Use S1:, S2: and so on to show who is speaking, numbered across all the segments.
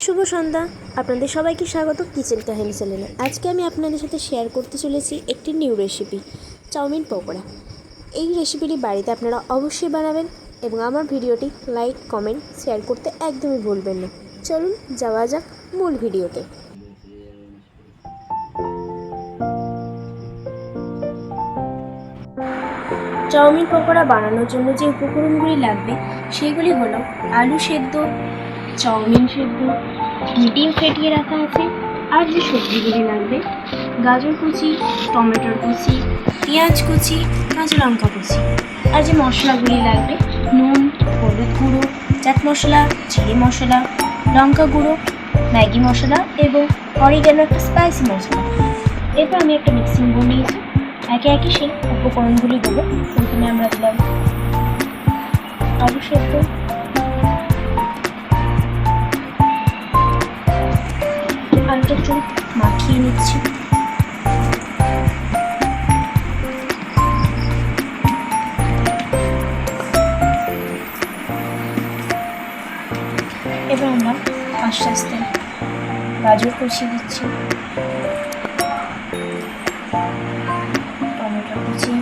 S1: শুভ সন্ধ্যা। আপনাদের সবাইকে স্বাগত কিচেন কাহিনী চ্যানেলে। আজকে আমি আপনাদের সাথে শেয়ার করতে চলেছি একটি নিউ রেসিপি, চাউমিন পকোড়া। এই রেসিপিটি বাড়িতে আপনারা অবশ্যই বানাবেন এবং আমার ভিডিওটি লাইক, কমেন্ট, শেয়ার করতে একদমই ভুলবেন না। চলুন যাওয়া যাক মূল ভিডিওতে। চাউমিন পকোড়া বানানোর জন্য যে উপকরণগুলি লাগবে সেগুলি হলো আলু সেদ্ধ, চাউমিন সেদ্ধ, ডিম ফেটিয়ে রাখা আছে, আর যে সবজিগুলি লাগবে গাজর কুচি, টমেটোর কুচি, পেঁয়াজ কুচি, কাঁচা লঙ্কা কুচি। আর যে মশলাগুলি লাগবে নুন, হলুদ গুঁড়ো, চাট মশলা, জিরে মশলা, লঙ্কা গুঁড়ো, ম্যাগি মশলা এবং অরিগ্যানো একটা স্পাইসি মশলা। এরপর আমি একটা মিক্সিং বোল নিয়েছি, একে একে সেই উপকরণগুলি দেবো। প্রথমে আমরা দিলাম আলু সেদ্ধ, আলুটা একটু মাখিয়ে নিচ্ছি। এবার আমরা আস্তে আস্তে গাজর কষিয়ে দিচ্ছি, টমেটো কুচি,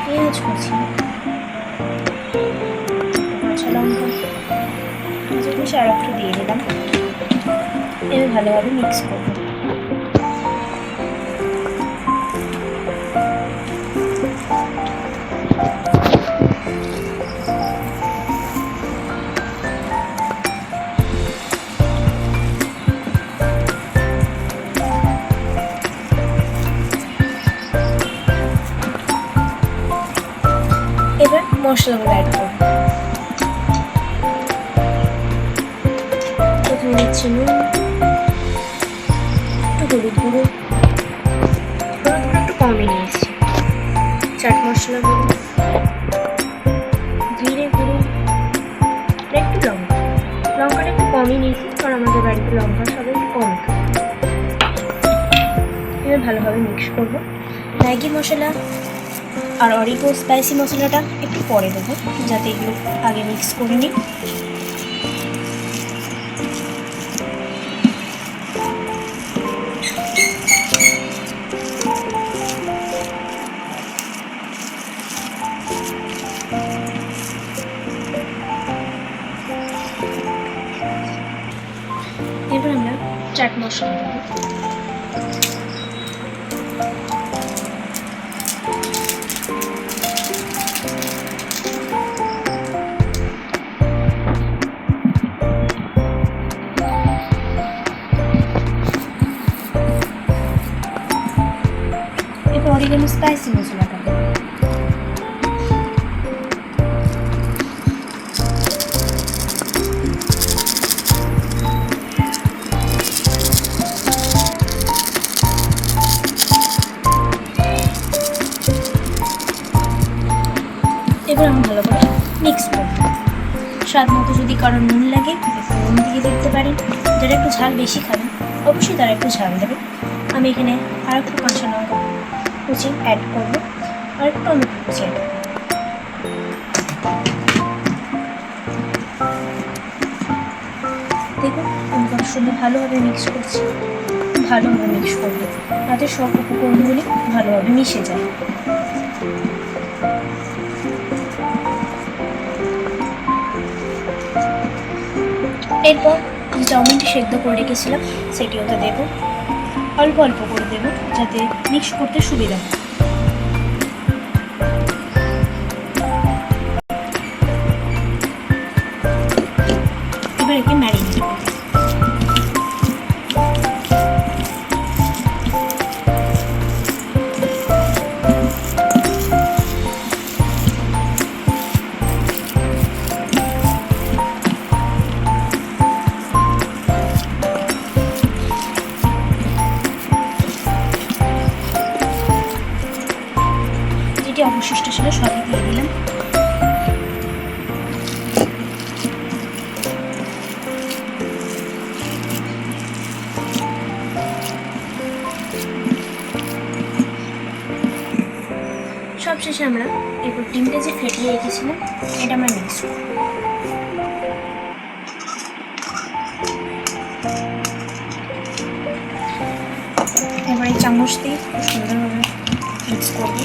S1: পেঁয়াজ কুচি, কাঁচা লঙ্কা কুচি আর একটু দিয়ে দিলাম। এবার ভালোভাবে মিক্স করবো। এবার মশলাগুলো অ্যাড করব। প্রথমে নিচ্ছি নুন, একটু হলুদ গুঁড়ো, একটু কমই নিয়েছি, চাট মশলা গুঁড়ো, জিরে গুঁড়ো, একটু লঙ্কাটা একটু কমই নিয়েছি কারণ আমাদের বাড়িতে লঙ্কা সবাই একটু কম খায়। এবার ভালোভাবে মিক্স করবো। ম্যাগি মশলা আর অরিগো স্পাইসি মশলাটা একটু পরে দেবো, যাতে এগুলো আগে মিক্স করে নিই। এবার আমরা চাট মশলা দেবো। এরপর অরিগ্যানো স্পাইসি মশলাটা দেবো। এবার আমি ভালো করে মিক্স করব। স্বাদ মতো যদি কারোর নুন লাগে একটু নুন দিয়ে দেখতে পারেন। যারা একটু ঝাল বেশি খাবেন অবশ্যই তারা একটু ঝাল দেবেন। আমি এখানে আর একটু কাঁচা লঙ্কা কুচি অ্যাড করবো আর একটু টমেটো কুচি অ্যাড করবো। দেখুন আমি কত সুন্দর ভালোভাবে মিক্স করছি। ভালোভাবে মিক্স করবো যাতে সব উপকরণগুলি ভালোভাবে মিশে যায়। এরপর যে চাউমিনটি সেদ্ধ করে রেখেছিলাম সেটি ওতে দেবো, অল্প অল্প করে দেবো যাতে মিক্স করতে সুবিধা হয়। এবার একে ম্যারিনেট করব। যেটি অবশিষ্ট ছিল সবই দিয়ে দিলাম। সবশেষে আমরা এরপর ডিমটা যে ফেটিয়ে রেখেছিলাম এটা আমরা মিক্স করব। এবার এই চামচ দিয়ে খুব সুন্দরভাবে মিক্স করবো।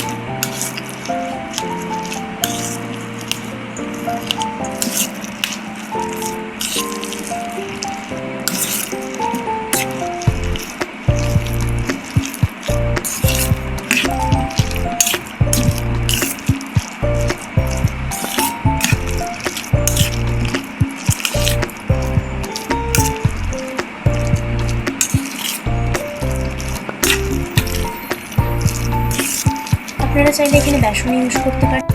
S1: আপনারা চাইলে এখানে বেসন ইউজ করতে পারেন।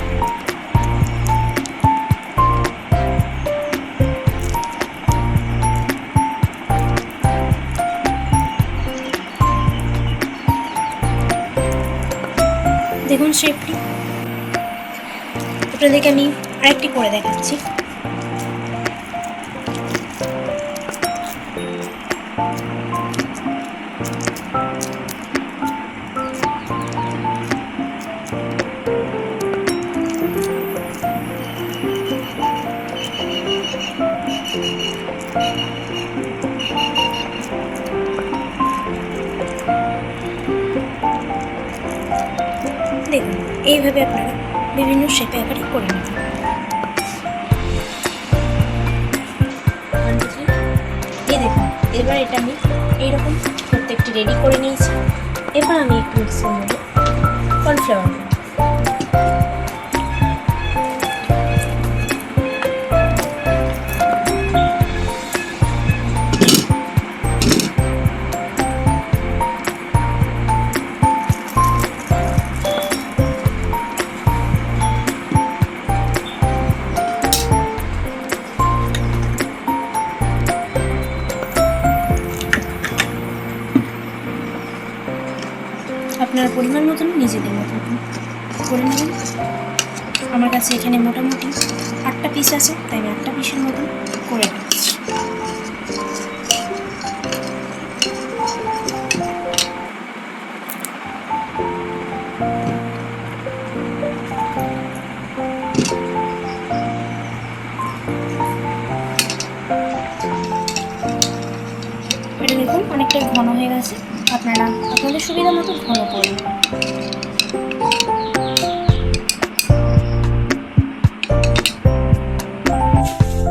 S1: দেখুন শেপটি, আপনাদেরকে আমি আরেকটি করে দেখাচ্ছি। দেখুন এইভাবে আপনারা বিভিন্ন শেপে আকারে করে নেবেন। এই দেখুন, এবার এটা আমি এইরকম প্রত্যেকটি রেডি করে নিয়েছি। এবার আমি একটু মিক্সির মধ্যে কর্নফ্লাওয়ার দেব। আপনার পরিমাণ মতন নিজেদের মতন করে নেবেন। আমার কাছে এখানে মোটামুটি 8টা পিস আছে, তাই আমি 8টা পিসের মতন করে রাখছি। এটা দেখুন অনেকটাই ঘন হয়ে গেছে, আপনারা আপনাদের সুবিধা মতো ঘন করুন।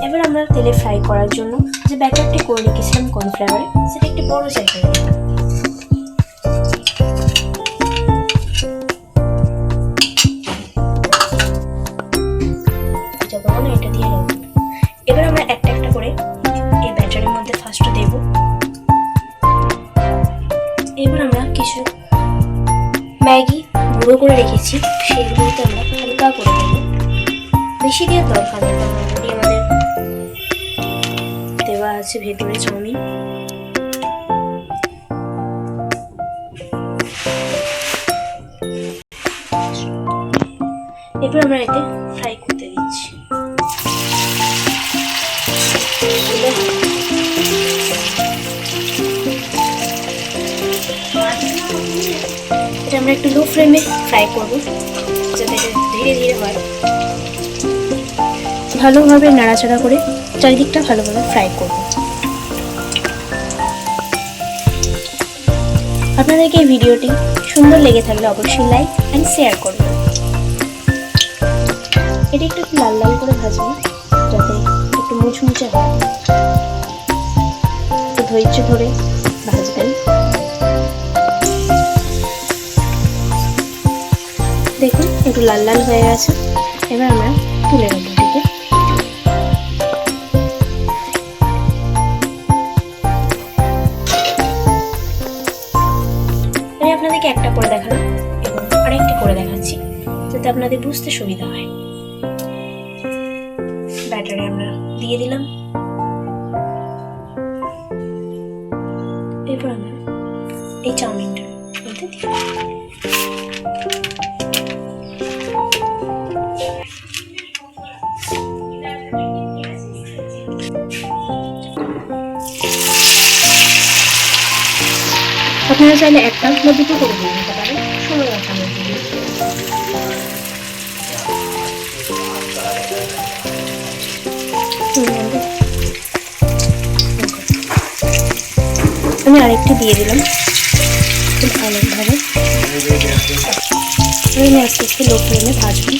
S1: এবার আমরা তেলে ফ্রাই করার জন্য যে ব্যাটারটি করে রেখেছিলাম কর্নফ্লাওয়ারে, সেটা একটি বড় জায়গায় দিলাম। এটা দিয়ে নেব। এবার আমরা একটা একটা করে এই ব্যাটারের মধ্যে ফার্স্ট দেব। এবার আমরা কিছু ম্যাগি গুঁড়ো করে রেখেছি, সেইগুলোতে আমরা হালকা করে দেব। বেশি দেওয়ার দরকার নেই, কারণ অলরেডি আমাদের দেওয়া আছে ভেতরে চাউমিন। এরপর আমরা এতে ফ্রাই করতে দিচ্ছি। এটা আমরা একটু লো ফ্লেমে ফ্রাই করব, যাতে এটা ধীরে ধীরে হয়। ভালোভাবে নাড়াচাড়া করে চারিদিকটা ভালোভাবে ফ্রাই করব। আপনাদেরকে এই ভিডিওটি সুন্দর লেগে থাকলে অবশ্যই লাইক অ্যান্ড শেয়ার করবেন। এটা একটু লাল লাল করে ভাজবেন, যাতে একটু মুচমুচে হয়। একটু ধৈর্য ধরে ভাজবেন। দেখুন একটু লাল লাল হয়ে গেছে। এবার আমরা তুলে নেব এটাকে। আমি আপনাদেরকে একটা করে দেখালাম এবং আরেকটি করে দেখাচ্ছি, যাতে আপনাদের বুঝতে সুবিধা হয়। ব্যাটারে আমরা দিয়ে দিলাম। এরপর আমরা এই চাউমিনটার মধ্যে দিয়ে দিলাম। আপনারা চাইলে একটা বা দুটো করে দিয়ে দিতে পারেন, সময় বাঁচানোর জন্য। আরেকটু দিয়ে দিলাম খুব ভালোভাবে। আমি আস্তে আস্তে লো ফ্লেমে ভাজবো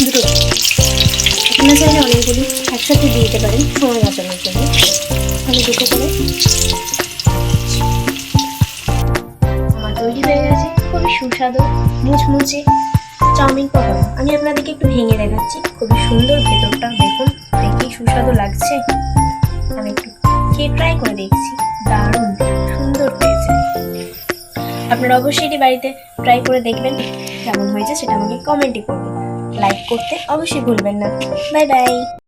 S1: দুটো। আপনারা চাইলে অনেকগুলি একসাথে দিয়ে দিতে পারেন সময় বাঁচানোর জন্য। আমি দুটো করে আমার তৈরি হয়ে গেছে খুবই সুস্বাদু মুচমুচে চাউমিন পকোড়া। আমি আপনাদেরকে একটু ভেঙে দেখাচ্ছি, খুবই সুন্দর ভেতরটা দেখুন, দেখেই সুস্বাদু লাগছে। আমি একটু খেয়ে ট্রাই করে দেখছি, দারুণ সুন্দর হয়েছে। আপনারা অবশ্যই এটি বাড়িতে ট্রাই করে দেখবেন, কেমন হয়েছে সেটা আমাকে কমেন্টে করবেন। লাইক করতে অবশ্যই ভুলবেন না। Bye bye.